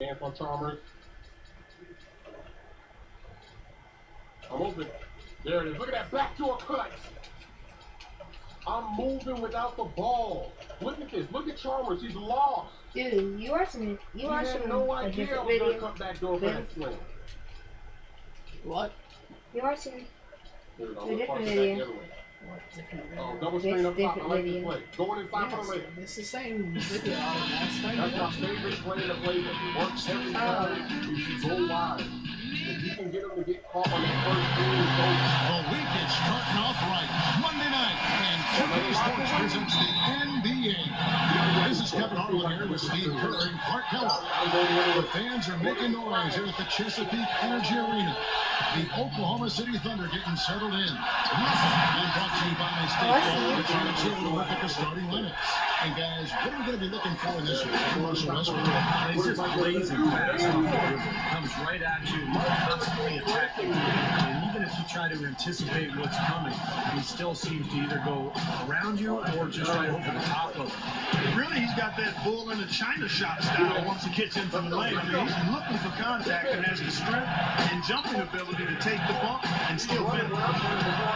Antoine Chalmers. I'm open. There it is. Look at that backdoor cut. I'm moving without the ball. Look at this. Look at Chalmers. He's lost. Dude, you watching no idea I was going to cut backdoor for that swing. What? You watching a different video. What different Double screen up top. I like this play. Going inside for the layup. It's the same video last night. That's my favorite play in the playbook. Works every time. You should go wide. If you can get him to get caught on the first screen, go. The week is starting off right. Monday night, and 2K Sports presents the NBA. This is Kevin Harlan here with Steve Kerr and Clark Keller. The fans are making noise here at the Chesapeake Energy Arena. The Oklahoma City Thunder getting settled in. And brought to you by State Farm, which are two to look at the starting lineups. And guys, what are we going to be looking for in this one? Russell Westbrook. He's just blazing fast off the dribble. Comes right at you, constantly attacking. And even if you try to anticipate what's coming, he still seems to either go around you or just right over the top of it. Really, he's got that bull in the China shop style once he gets in from the lane. I mean, he's looking for contact and has the strength and jumping ability to take the bump and still finish.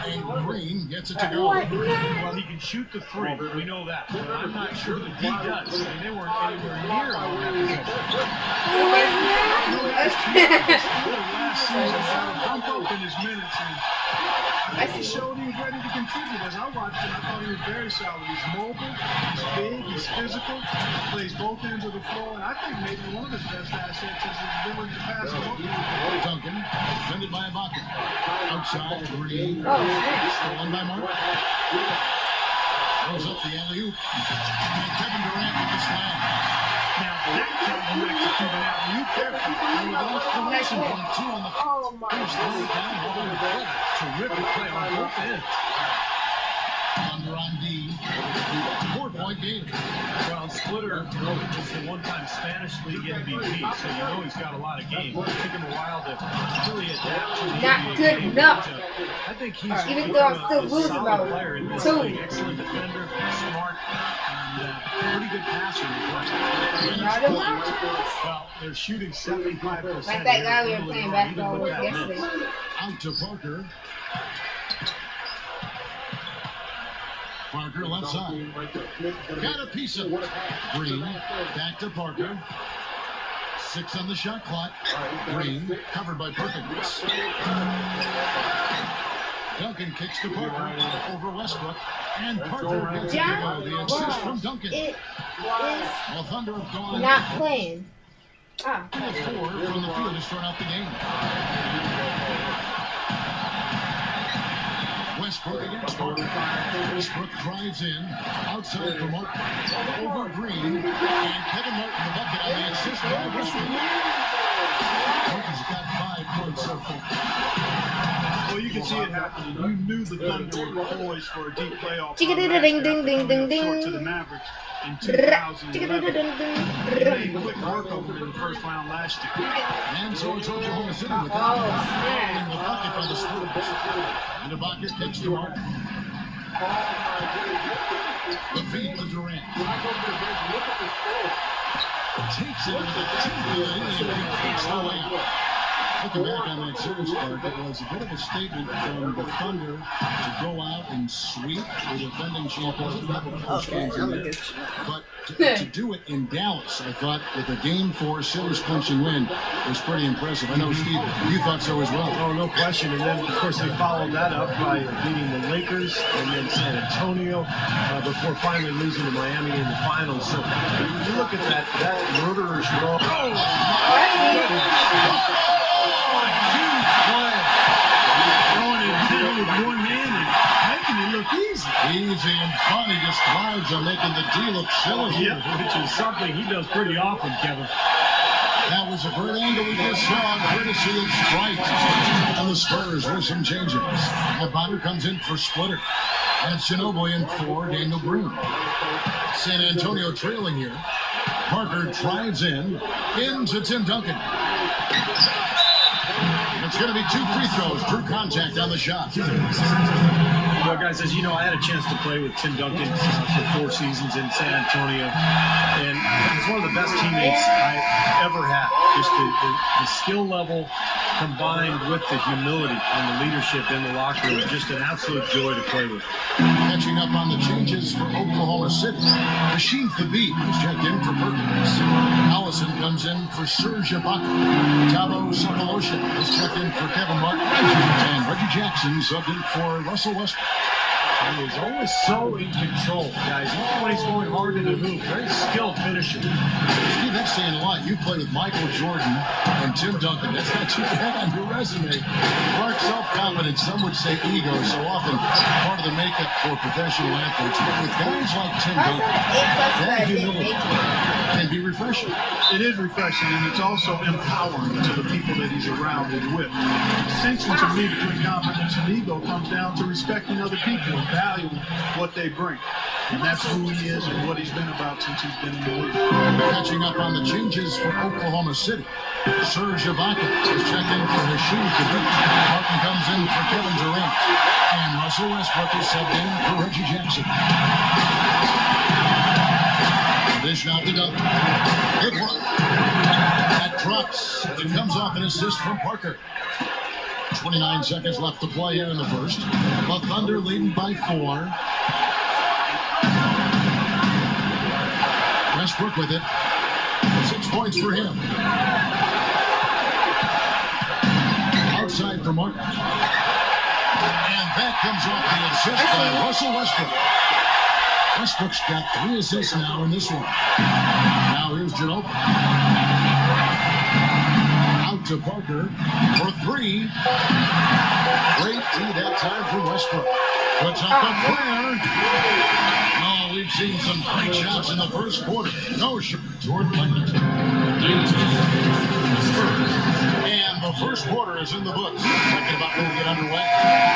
And Green gets it to go. Well, he can shoot the three. We know that. But I'm not sure that he does. I mean, they weren't anywhere near on that Last season, had a bump up in his minutes, and I think he showed he was ready to contribute. As I watched him, I thought he was very solid. He's mobile, he's big, he's physical, plays both ends of the floor, and I think maybe one of his best assets is his ability to pass the ball. Duncan, defended by Ibaka. Outside, Green. Oh, shit. Stolen by Mark. Throws up the alley-oop. And Kevin Durant with the slam. Now, that time you execute an alley-oop carefully. And with an exclamation point, two on the Oh my first three down. Over the play. terrific play on both ends. Thunder on D. 4-point game. Well, Splitter is the one-time Spanish League MVP, so you know he's got a lot of game. It took him a while to really adapt to the Not NBA good game, enough. but, I think he's Even though I'm still a losing solid about player in this 2. league. Excellent defender, smart, and pretty good passer as well. Well, they're shooting 75%. Like that guy we were playing basketball with yesterday. Out to Parker. Parker left side. Got a piece of it. Green. Back to Parker. 6 on the shot clock. Green. Covered by Perkins. Duncan kicks to Parker. Over Westbrook. And Parker gets it to go. The assist from Duncan. It Well, Thunder have is gone not playing. Ah. 4 from the field to start out the game. Westbrook against Parker. Westbrook drives in. Outside for Martin. Over Green. And Kevin Martin the bucket on the assist by Westbrook. Martin's got 5 points so far. Well, you can see it happening. You knew the Thunder were poised for a deep playoff. Chicka-ding, ding, ding, ding, ding, Short to ding. the Mavericks in 2011. They made Oh, quick work of them in the first round last year. And so it's Oklahoma City with that. snap. The bucket by the Spurs. And the bucket gets to Martin. The feed to Durant. Takes it into the teeth and takes the layup. Looking back on that series, Clark, it was a bit of a statement from the Thunder to go out and sweep the defending champions. But to do it in Dallas, I thought, with a Game 4 series clinching win, was pretty impressive. I know, Steve, you thought so as well. Oh, no question. And then, of course, they followed that up by beating the Lakers and then San Antonio before finally losing to Miami in the finals. So when you look at that murderer's row. Throwing it down with one hand and making it look easy. Easy and fun. He just thrives on making the D look silly. Yeah, which is something he does pretty often, Kevin. That was a great angle we just saw, courtesy of Sprite. And the Spurs with some changes. Bonner comes in for Splitter. And it's Ginobili in for Daniel Green. San Antonio trailing here. Parker drives into Tim Duncan. And it's going to be 2 free throws. True contact on the shot. Well, guys, as you know, I had a chance to play with Tim Duncan for 4 seasons in San Antonio, and he's one of the best teammates I ever had. Just the skill level combined with the humility and the leadership in the locker room, just an absolute joy to play with. Catching up on the changes for Oklahoma City. Machine Thabit has checked in for Perkins. Allison comes in for Serge Ibaka. Thabo Sefolosha has checked in for Kevin Martin. And Reggie Jackson subbed in for Russell Westbrook. He is always so in control, guys. Even when he's going hard in the hoop, very skilled finisher. Steve, that's saying a lot. You play with Michael Jordan and Tim Duncan. That's not too bad on your resume. Clark, self-confidence, some would say ego, so often part of the makeup for professional athletes. But with guys like Tim How's Duncan, that that an A+, humility can be refreshing. It is refreshing, and it's also empowering to the people that he's around and with. The distinction to me between confidence and ego comes down to respecting other people and valuing what they bring. And that's who he is and what he's been about since he's been in the league. Catching up on the changes for Oklahoma City. Serge Ibaka is checked in for Hasheem Thabit. Martin comes in for Kevin Durant. And Russell Westbrook is subbed in for Reggie Jackson. Dish now to Duncan. Good work. That drops. It comes off an assist from Parker. 29 seconds left to play here in the first. The Thunder leading by 4. Westbrook with it. 6 points for him. Outside for Martin. And that comes off the assist by Russell Westbrook. Westbrook's got 3 assists now in this one. Now here's Ginobili. Out to Parker for 3. Great D that time for Westbrook. Puts up a prayer. Oh, we've seen some great shots in the first quarter. No shot. Jordan And the first quarter is in the books. Talking about when we get underway.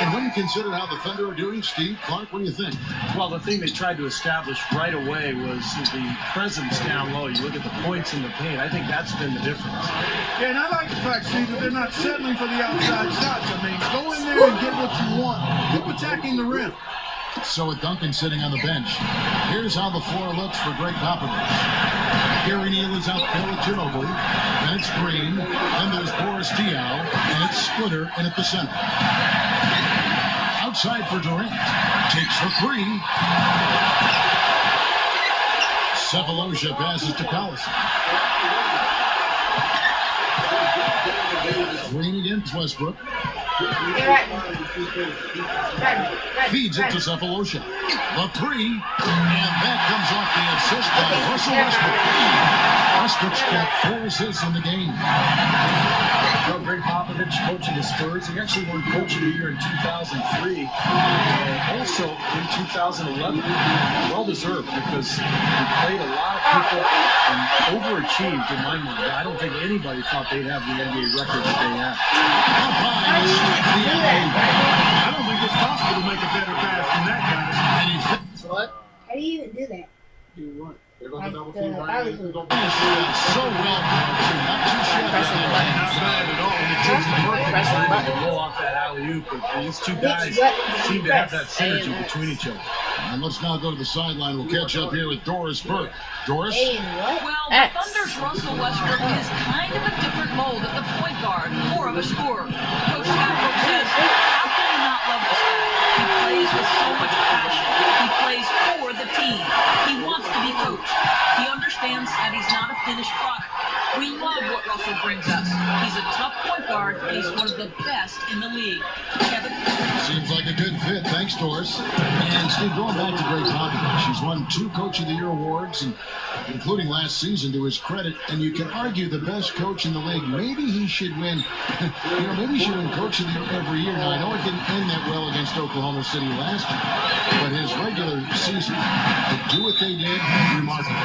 And when you consider how the Thunder are doing, Steve, Clark, what do you think? Well, the thing they tried to establish right away was the presence down low. You look at the points in the paint. I think that's been the difference. Yeah, and I like the fact, Steve, that they're not settling for the outside shots. I mean, go in there and get what you want. Keep attacking the rim. So with Duncan sitting on the bench, here's how the floor looks for Greg Popovich. Gary Neal is out there with Ginobili, and it's Green, then there's Boris Diaw, and it's Splitter in at the center. Outside for Durant, takes the 3. Sefolosha passes to Collison. Green against Westbrook. Feeds it to Sefolosha. The 3, and that comes off the assist by Russell Westbrook. Westbrook's got 4 assists in the game. Well, Greg Popovich coaching the Spurs. He actually won Coach of the Year in 2003, and also in 2011. Well deserved, because he played a lot of people and overachieved in my mind. I don't think anybody thought they'd have the NBA record that they have. I don't think it's possible to make a better pass than that guy. What? How do you even do that? Do what? They're going Like to double the team alley right. hoop. So well, not too shabby. Not bad at all. And it takes the perfect time to roll off that alley-oop, but these two guys seem to have that synergy between each other. And let's now go to the sideline. We'll catch up here with Doris Burke. Doris? A and what? Well, the Thunder's Russell Westbrook is kind of a different mold at the point guard, more of a scorer. Coach Steinbrook says, how can you not love this guy? He plays with so much passion. He plays for the team. He wants to be coached. He understands that he's not a finished product. We love what Russell brings us. He's a tough point guard. He's one of the best in the league. Kevin? Seems like a good fit. Thanks, Doris. And Steve, going back to Greg Popovich, he's won 2 Coach of the Year awards, and including last season to his credit. And you can argue the best coach in the league. Maybe he should win. Maybe he should win Coach of the Year every year. Now I know it didn't end that well against Oklahoma City last year, but his regular season to do what they did, remarkable.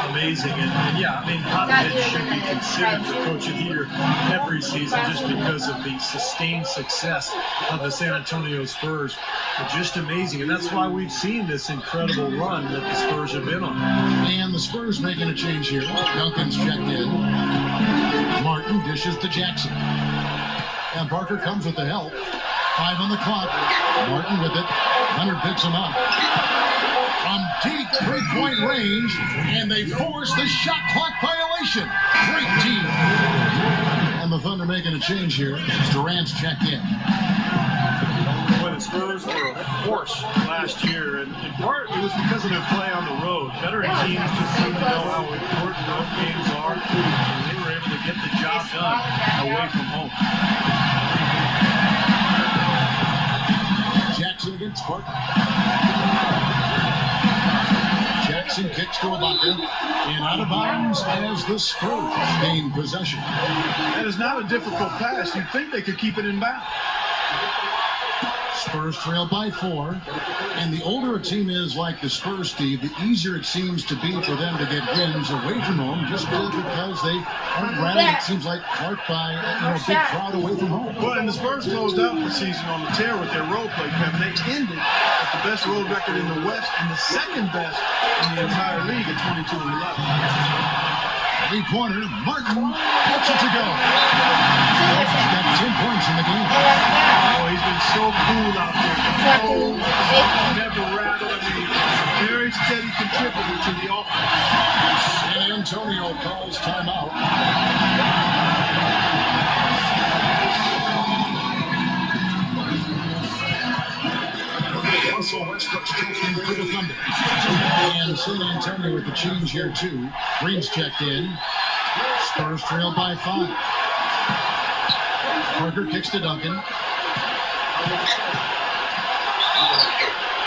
Amazing. And yeah, I mean, Popovich should be considered for Coach of the Year every season just because of the sustained success of the San Antonio Spurs. But just amazing. And that's why we've seen this incredible run that the Spurs have been on. And the Spurs making a change here. Duncan's checked in. Martin dishes to Jackson. And Parker comes with the help. 5 on the clock. Martin with it. Hunter picks him up from deep three-point range, and they force the shot clock violation. Great team. And the Thunder making a change here as Durant's checked in. When the Spurs were a force last year, and in part it was because of their play on the road. Veteran teams just seem to know how important road games are, and they were able to get the job done away from home. Jackson against Parker. Jackson kicks to Ibaka and out of bounds as the Spurs gain possession. That is not a difficult pass. You'd think they could keep it in bounds. Spurs trail by 4, and the older a team is like the Spurs, Steve, the easier it seems to be for them to get wins away from home, just because they aren't rallying, it seems like, Clark, by a big crowd away from home. Well, and the Spurs closed out the season on the tear with their road play, Kevin. They ended with the best road record in the West and the second best in the entire league at 22-11. Three-pointer, Martin puts it to go. He's got 10 points in the game. Oh, he's been so cool out there. Cold, never rattled. I mean, very steady contributor to the offense. San Antonio calls timeout. Russell Westbrook's choking for the Thunder. And San Antonio with the change here, too. Green's checked in. Spurs trail by 5. Parker kicks to Duncan.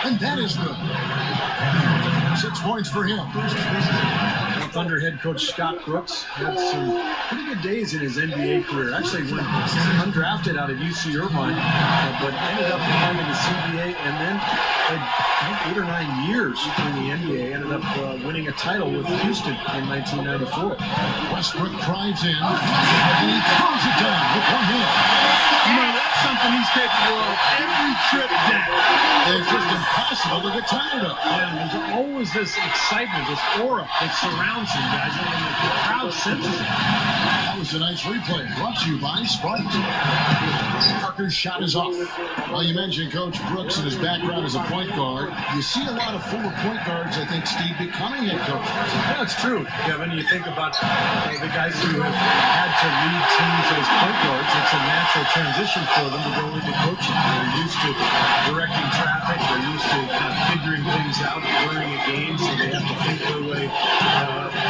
And that is good. 6 points for him. Thunder head coach Scott Brooks had some pretty good days in his NBA career. Actually went undrafted out of UC Irvine, but ended up going to the CBA and then had 8 or 9 years in the NBA. Ended up winning a title with Houston in 1994. Westbrook drives in, and he throws it down with one hand. You know, that's something he's capable of every trip down. It's just impossible to get tired of. Yeah, there's always this excitement, this aura that surrounds him, guys, and the crowd senses it. That was a nice replay, brought to you by Sprite. Parker's shot is off. Well, you mentioned Coach Brooks and his background as a point guard. You see a lot of former point guards, I think, Steve, becoming head coaches. Yeah, it's true, Kevin. You think about the guys who have had to lead teams as point guards. It's a natural transition for them to go into coaching. They're used to directing traffic. They're used to kind of figuring things out during a game, so they have to think their way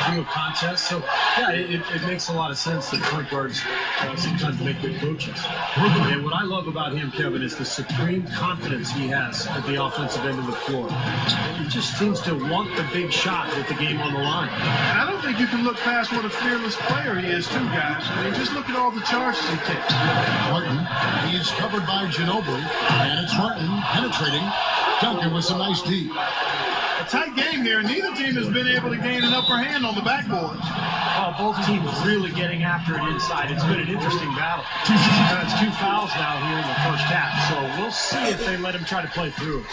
through a contest. So, yeah, it makes a lot of sense that point guards sometimes make good coaches. And what I love about him, Kevin, is the supreme confidence he has at the offensive end of the floor. He just seems to want the big shot with the game on the line. And I don't think you can look past what a fearless player he is, too, guys. I mean, just look at all the charges he takes. Martin, he's covered by Ginobili, and it's Martin penetrating. Duncan with some nice D. A tight game here, and neither team has been able to gain an upper hand on the backboard. Both teams really getting after it inside. It's been an interesting battle. It's 2 fouls now here in the first half, so we'll see if they let him try to play through.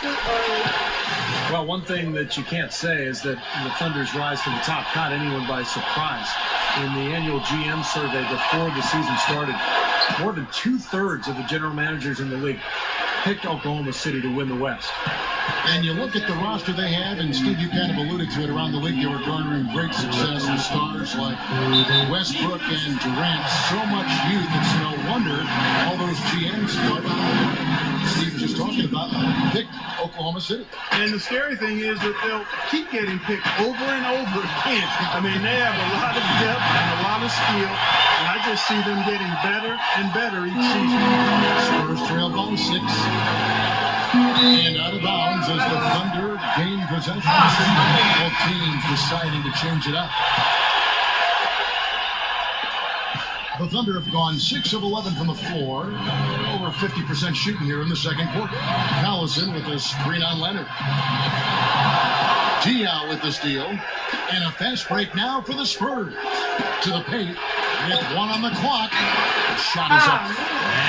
Well, one thing that you can't say is that the Thunder's rise to the top caught anyone by surprise. In the annual GM survey before the season started, more than 2/3 of the general managers in the league picked Oklahoma City to win the West. And you look at the roster they have, and Steve, you kind of alluded to it, around the league. They were garnering great success with stars like Westbrook and Durant. So much youth, it's no wonder all those GMs, Steve was just talking about, picked Oklahoma City. And the scary thing is that they'll keep getting picked over and over again. I mean, they have a lot of depth and a lot of skill, and I just see them getting better and better each season. Spurs trail by 6. And out of bounds as the Thunder gain possession. Both teams deciding to change it up. The Thunder have gone 6 of 11 from the floor. Over 50% shooting here in the second quarter. Collison with a screen on Leonard. Diaw with the steal. And a fast break now for the Spurs. To the paint with 1 on the clock. The shot is up.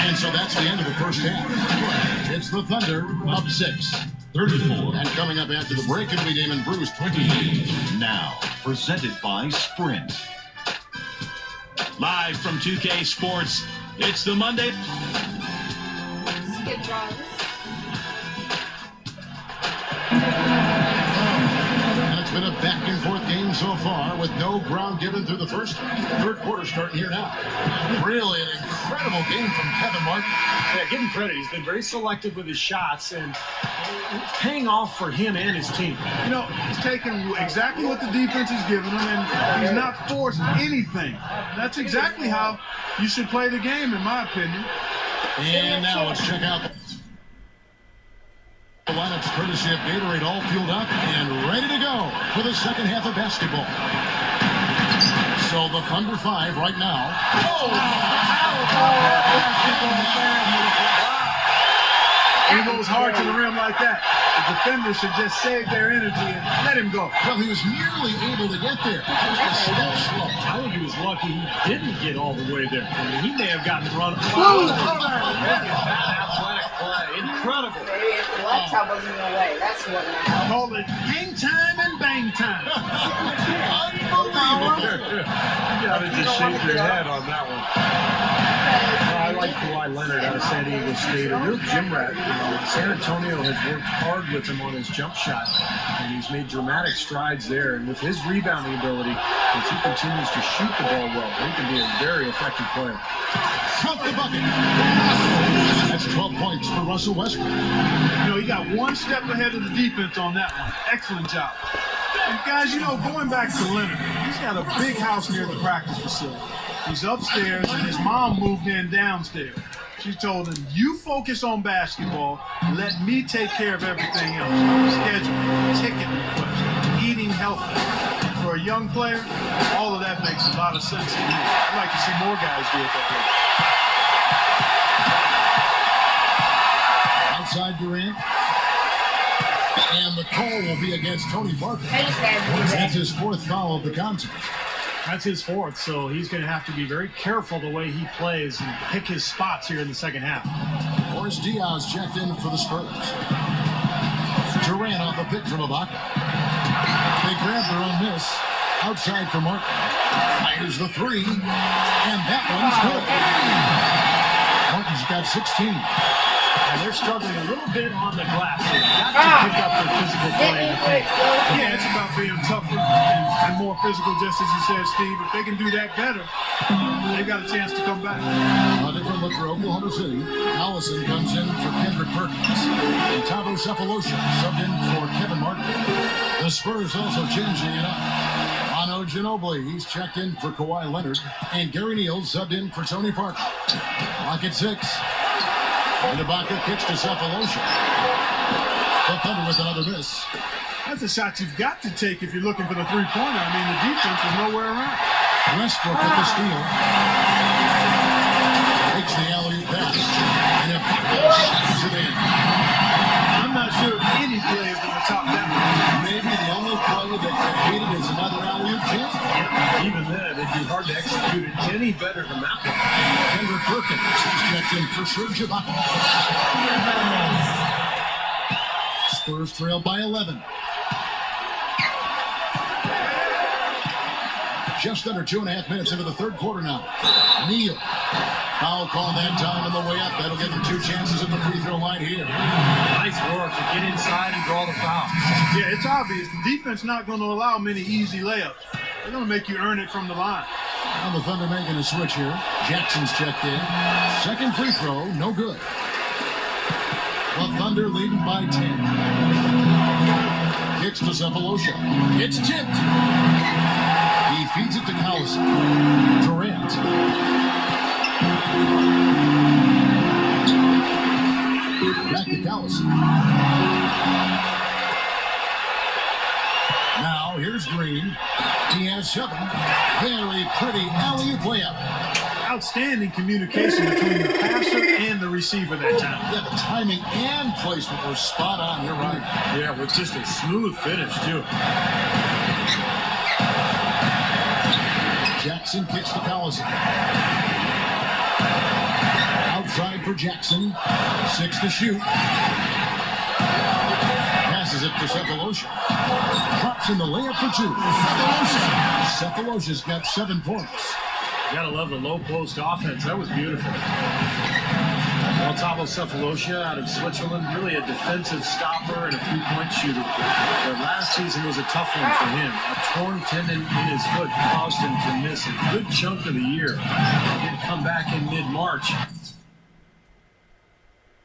And so that's the end of the first half. It's the Thunder up 6. 34. And coming up after the break, it'll be Damon Bruce. 28. Now, presented by Sprint. Live from 2K Sports, it's the Monday. Skip draws. And it's been a back-and-forth game so far with no ground given through the first half. Third quarter starting here now. Really an incredible game from Kevin Martin. Yeah, give him credit. He's been very selective with his shots, and it's paying off for him and his team. You know, he's taking exactly what the defense is giving him, and he's not forced anything. That's exactly how you should play the game, in my opinion. And now let's check out the lineups courtesy of Gatorade, all fueled up and ready to go for the second half of basketball. So the Thunder 5 right now. He goes hard to the rim like that. The defenders should just save their energy and let him go. Well, he was nearly able to get there. Just a step slow. I think he was lucky he didn't get all the way there. I mean, he may have gotten run. Boom. Athletic play. Incredible. Maybe if the laptop wasn't in the way, that's what now. Call it hang time and bang time. Unbelievable. You gotta just shake your head on that one. I like Kawhi Leonard out of San Diego State, a real gym rat. San Antonio has worked hard with him on his jump shot, and he's made dramatic strides there. And with his rebounding ability, as he continues to shoot the ball well, he can be a very effective player. Count the bucket. That's 12 points for Russell Westbrook. You know, he got one step ahead of the defense on that one. Excellent job. And guys, you know, going back to Leonard, he's got a big house near the practice facility. He's upstairs, and his mom moved in downstairs. She told him, you focus on basketball, let me take care of everything else. Schedule, ticket request, eating healthy. For a young player, all of that makes a lot of sense to me. I'd like to see more guys do it that way. Outside Durant. And the call will be against Tony Parker. That's his fourth foul of the contest. That's his fourth, so he's going to have to be very careful the way he plays and pick his spots here in the second half. Boris Diaz checked in for the Spurs. Durant off a pick from Ibaka. They grab their own miss. Outside for Martin. Fires the three. And that one's good. Martin's got 16. And they're struggling a little bit on the glass. They've got to pick up their physical play. Yeah, it's about being tougher and more physical, just as you said, Steve. If they can do that better, they've got a chance to come back. A different look for Oklahoma City. Allison comes in for Kendrick Perkins. And Thabo Sefolosha subbed in for Kevin Martin. The Spurs also changing it up. Manu Ginobili, he's checked in for Kawhi Leonard. And Gary Neal subbed in for Tony Parker. Lock at 6. And Ibaka kicks to Sefolosha. The Thunder with another miss. That's a shot you've got to take if you're looking for the three-pointer. I mean, the defense was nowhere around. Westbrook with the steal. Takes the alley-oop pass. And Ibaka shoots it in. I'm not sure any play is going to top that one. Maybe the only play that competed is another alley-oop chance. Even then, it'd be hard to execute it any better than that one. Kendrick Perkins is checked in for Serge Ibaka. Spurs trail by 11. Just under 2.5 minutes into the third quarter now. Neal. Foul call that time on the way up. That'll give him 2 chances at the free throw line here. Nice work to get inside and draw the foul. Yeah, it's obvious. The defense not going to allow many easy layups. They're going to make you earn it from the line. Now the Thunder making a switch here. Jackson's checked in. Second free throw, no good. The Thunder leading by 10. Kicks to Sefolosha. It's tipped. He feeds it to Collison. Durant. Back to Collison. Now here's Green. He has 7. Very pretty alley-oop layup. Outstanding communication between the passer and the receiver that time. Yeah, the timing and placement were spot on. You're right. Yeah, with just a smooth finish, too. Jackson kicks to Collison. Outside for Jackson. 6 to shoot. Passes it to Sefolosha. Drops in the layup for 2. Sefolosha's got 7 points. You gotta love the low post offense. That was beautiful. Well, Thabo Sefolosha out of Switzerland, really a defensive stopper and a three-point shooter. But last season was a tough one for him. A torn tendon in his foot caused him to miss a good chunk of the year. He did come back in mid-March.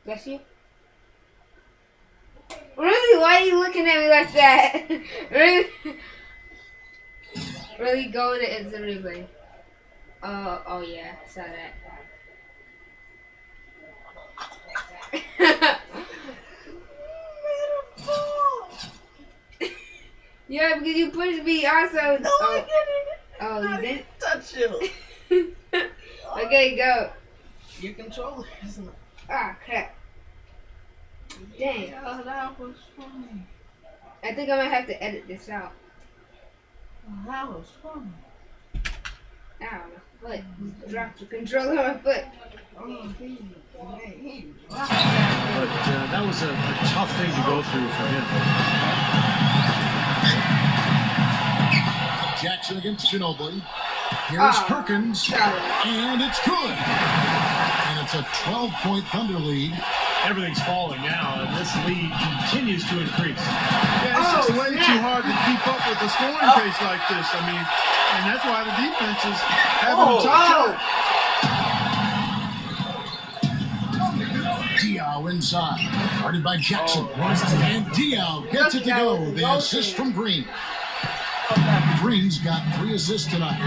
Bless you. Really? Why are you looking at me like that? Really? Really go to instant replay. Oh yeah, I saw that. Yeah, because you pushed me also. No, I didn't. Oh, you didn't? Touch you. Okay, go. Your controller isn't. Ah, crap. Dang. Oh, that was funny. I think I might have to edit this out. Oh, that was funny. Ow, my foot. Dropped the controller on my foot. Oh, But that was a tough thing to go through for him. Jackson against Ginobili. Here's Perkins, and it's good. And it's a 12-point Thunder lead. Everything's falling now, and this lead continues to increase. Yeah, it's just way too hard to keep up with the scoring pace like this. I mean, and that's why the defense is having a tough time. Diaw inside, guarded by Jackson. And Diaw gets it to go. The assist from Green. Green's got 3 assists tonight.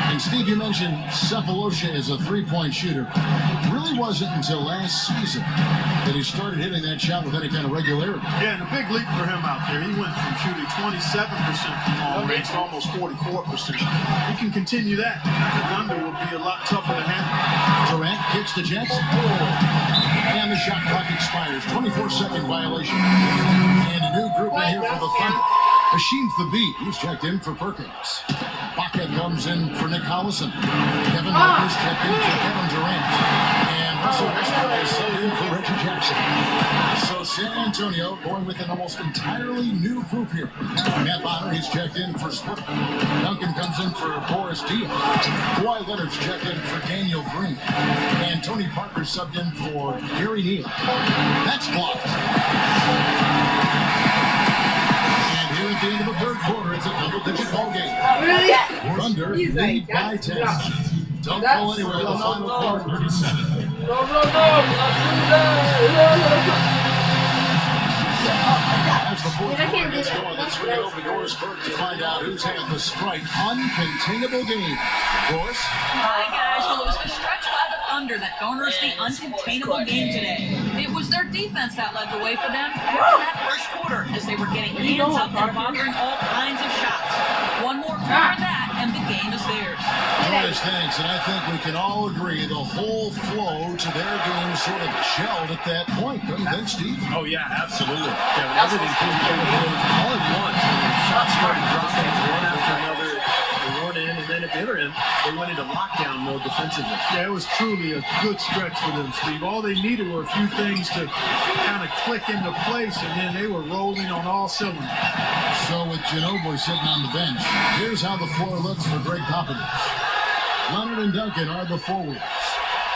And Steve, you mentioned Sefolosha is a three-point shooter. It really wasn't until last season that he started hitting that shot with any kind of regularity. Yeah, and a big leap for him out there. He went from shooting 27% from long range to almost 44%. He can continue that. The Thunder will be a lot tougher to handle. Durant kicks to Jackson. And the shot clock expires. 24-second violation. And a new group in here for the Thunder. Machine Thabit, who's checked in for Perkins. Baca comes in for Nick Collison. Kevin Marcus checked in for Kevin Durant. And Russell Westbrook is subbed in for Reggie Jackson. So San Antonio going with an almost entirely new group here. Matt Bonner, he's checked in for Splitter. Duncan comes in for Boris Diaw. Kawhi Leonard's checked in for Daniel Green. And Tony Parker subbed in for Gary Neal. That's blocked. At the end of the third quarter, it's a double-digit ball game. Really? Thunder lead by 10. Don't go anywhere. The final quarter, 37. As the fourth quarter gets going, let's swing it over to Doris Burke to find out who's had the Sprite uncontainable game. Doris? Hi, guys. Well, it was the stretch by the Thunder that garners the uncontainable game today. It was their defense that led the way for them after that first quarter, as they were getting hands up and bothering all kinds of shots. One more quarter of that, and the game is theirs. Doris, thanks. And I think we can all agree the whole flow to their game sort of gelled at that point. Don't you think, Steve? Oh, yeah, absolutely. Kevin, everything came together all at once. Shots started dropping one after another. They weren't in, and then at the other end, they went into lockdown mode defensively. Yeah, it was truly a good stretch for them, Steve. All they needed were a few things to kind of click into place, and then they were rolling on all cylinders. So with Ginobili sitting on the bench, here's how the floor looks for Greg Popovich. Leonard and Duncan are the forwards.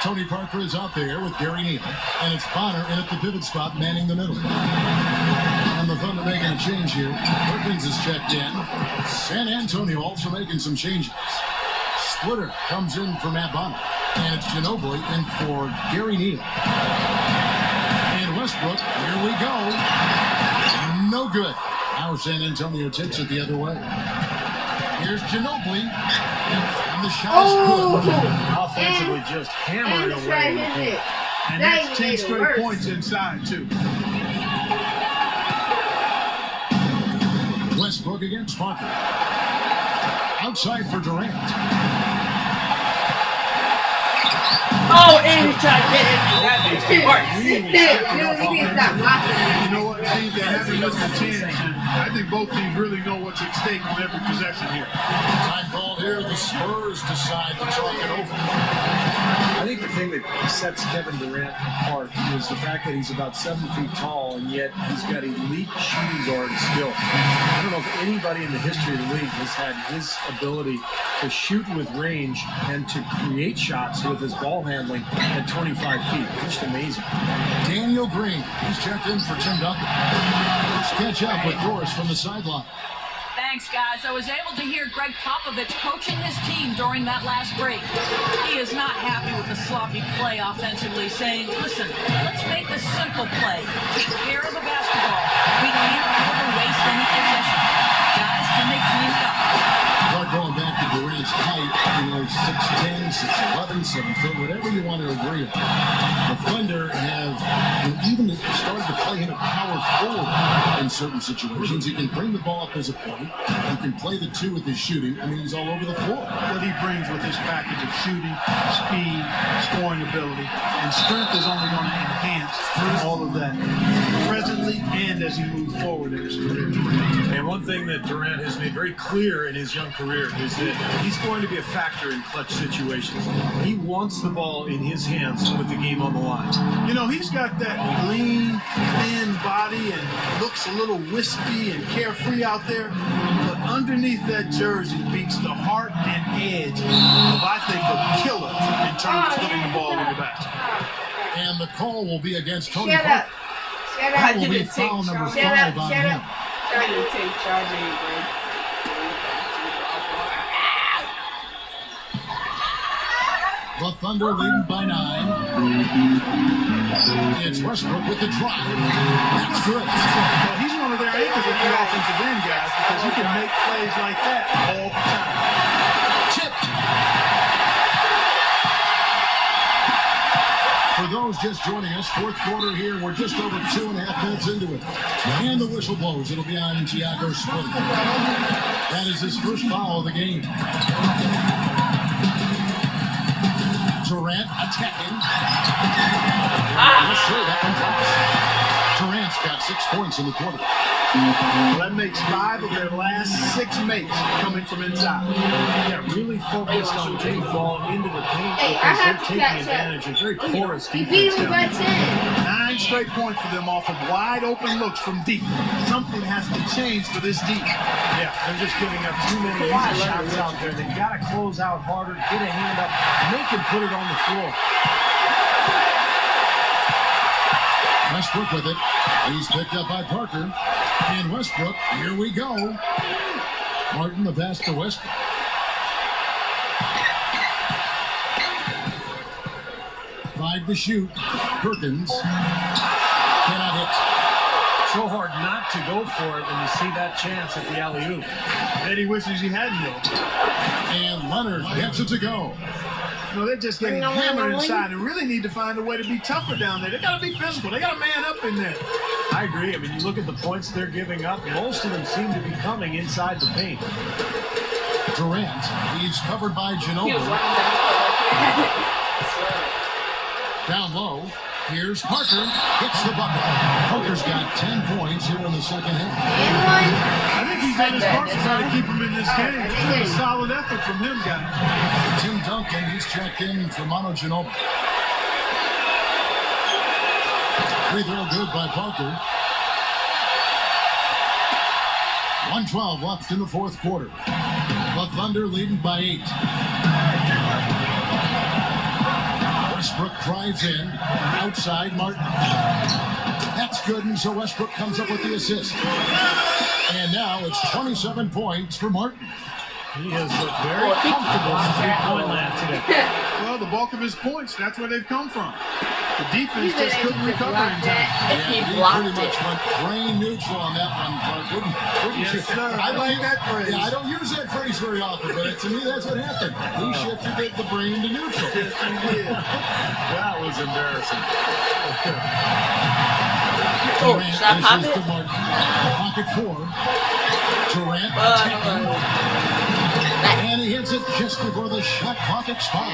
Tony Parker is out there with Gary Neal, and it's Bonner in at the pivot spot, manning the middle. And the Thunder making a change here. Perkins is checked in. San Antonio also making some changes. Splitter comes in for Matt Bonner, and it's Ginobili in for Gary Neal. And Westbrook, here we go. No good. Now San Antonio takes it the other way. Here's Ginobili, and the shot is good. Offensively, just hammering away. And that's 10 straight points inside, too. Westbrook against Parker. Outside for Durant. Oh, and he tried to hit it. That makes it worse. You know what, Steve? They haven't missed a chance. And I think both teams really know what's at stake on every possession here. Time called here. The Spurs decide to talk it over. I think the thing that sets Kevin Durant apart is the fact that he's about 7 feet tall, and yet he's got elite shooting guard skill. I don't know if anybody in the history of the league has had his ability to shoot with range and to create shots with his ball handling at 25 feet. Just amazing. Daniel Green, he's checked in for Tim Duncan. Let's catch up with Doris from the sideline. Thanks, guys. I was able to hear Greg Popovich coaching his team during that last break. He is not happy with the sloppy play offensively, saying, listen, let's make this simple play. Take care of the basketball. We can't afford to waste any possession. Guys, can they clean it up? Start going back to Durant's height, 6'10", 6'11", 7 foot, whatever you want to agree on. The Thunder have even started to play him at power forward in certain situations. He can bring the ball up as a point. He can play the 2 with his shooting. I mean, he's all over the floor. What he brings with his package of shooting, speed, scoring ability, and strength is only going to enhance all of that presently and as he moves forward in his career. And one thing that Durant has made very clear in his young career is that he's going to be a factor in clutch situations. He wants the ball in his hands with the game on the line. You know, he's got that lean, thin body and looks a little wispy and carefree out there. But underneath that jersey beats the heart and edge of, I think, a killer in terms of putting the ball in the basket. And the call will be against Tony Shut Parker. up. Shut That up. will be foul number 5 Shut up. on Shut him. up. Trying to take charge of you, bro. The Thunder leading by 9. It's Westbrook with the drive. That's good. Well, he's one of their anchors at the offensive end, guys, because he can make plays like that all the time. Tipped. For those just joining us, 4th quarter here. We're just over 2.5 minutes into it. And the whistle blows. It'll be on Tiago Splitter. That is his first foul of the game. Durant attacking. Yes, sir, that one drops. Durant's got 6 points in the quarter. Well, that makes 5 of their last 6 makes coming from inside. Yeah, really focused on getting the ball into the paint Hey, I because have they're to taking catch up. advantage of very porous We beat defense him by down there. 10. 9 straight points for them off of wide open looks from deep. Something has to change for this deep. Yeah, they're just giving up too many easy shots out there. They've got to close out harder, get a hand up, make him put it on the floor. Westbrook with it. He's picked up by Parker. And Westbrook, here we go. Martin, the pass to Westbrook. Five to shoot. Perkins cannot hit. So hard not to go for it when you see that chance at the alley-oop. Bet he wishes he hadn't though. And Leonard gets it to go. No, they're just getting hammered inside and really need to find a way to be tougher down there. They got to be physical. They got to man up in there. I agree. I mean, you look at the points they're giving up, most of them seem to be coming inside the paint. Durant, he's covered by Ginobili. Down low, here's Parker, hits the bucket. Parker's got 10 points here in the second half. I think he's done his part to try to keep him in this game. It's been a solid effort from him, guys. Tim Duncan, he's checked in for Manu Ginobili. Free throw good by Parker. 1:12 left in the 4th quarter. The Thunder leading by 8. Westbrook drives in. Outside, Martin. That's good, and so Westbrook comes up with the assist. And now it's 27 points for Martin. He has looked very comfortable in three-point land today. Well, the bulk of his points, that's where they've come from. The defense just couldn't recover in time. Yeah, he pretty much went brain neutral on that one, Clark. Wouldn't Yes, you? sir. I like that phrase. Yeah, I don't use that phrase very often, but to me, that's what happened. He shifted the brain to neutral. Yes, he did. That was embarrassing. Durant should I pop dishes it? to Martin. Pocket 4. Durant attacking. And he hits it just before the shot clock expires.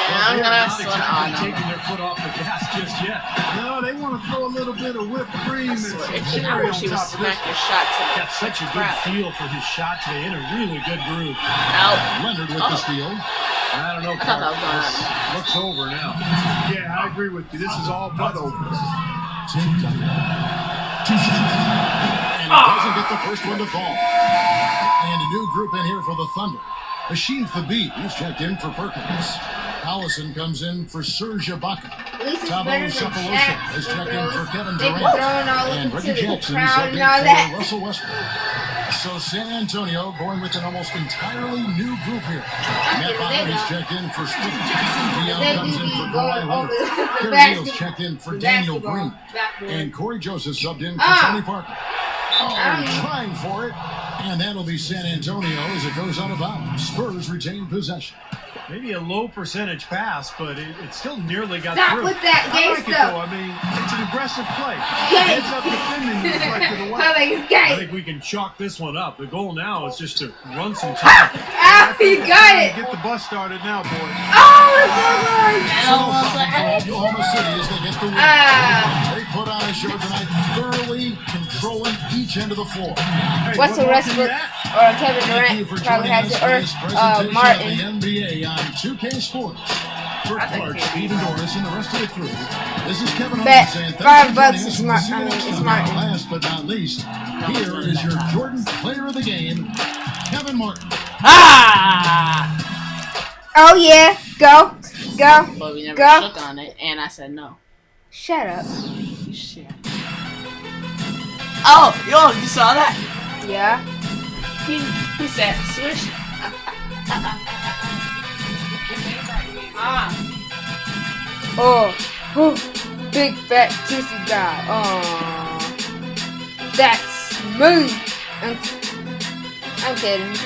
I'm They're gonna not swing exactly on. taking their foot off the gas just yet. No, they want to throw a little bit of whipped cream and some I cherry on wish he would top of this. smack your shot to Got such a good crap. feel for his shot today, in a really good groove. Out. Leonard with the steal. I don't know, I thought that was Clark. going on. looks over now. Yeah, I agree with you. This is all but over. And he doesn't get the first one to fall. And a new group in here for the Thunder. Machine Thabit, he's checked in for Perkins. Allison comes in for Serge Ibaka. At least it's Thabo better than Sefolosha Shaq's has checked in for Kevin They be Durant. throwing all And into Reggie the Jackson crowd subbed and in all for that. Russell Westbrook. So San Antonio going with an almost entirely new group here. Matt Bauer is checked in for Steve. Dion They comes do in be for going Kawhi over Leonard. the Gary Neal's basketball. checked in for Daniel Green. Backboard. And Corey Joseph subbed in for Ah. Tony Parker. Oh, trying for it. And that'll be San Antonio as it goes out of bounds. Spurs retain possession. Maybe a low percentage pass, but it still nearly got Stop through. with that I gay like it though. stuff. I mean, it's an aggressive play. Gay. Heads up defending you like to the I left. like it's I gay. think we can chalk this one up. The goal now is just to run some time. Ah, he got it. Get the bus started now, boys. Oh, it's so good. Oklahoma City as they get the win. Ah. They put on a show tonight, thoroughly controlling each end of the floor. Russell Westbrook or Kevin Thank you Durant for probably joining has us it, for or this presentation Martin. of the NBA on 2K Sports. For I think Clark, KD. Steve, and Doris, and the rest of the crew, this is Kevin Bet Owens saying $5 thanks for is joining us. smart. We'll see you I mean, next it's time. Martin. Last but not least, here is your Jordan Player of the Game, Kevin Martin. Ah! Oh yeah, go. But we never Go. shook on it, and I said no. Shut up. Shit. Oh, yo, you saw that? Yeah. He said, swish. Oh, big fat juicy guy. Oh, that's me. I'm kidding.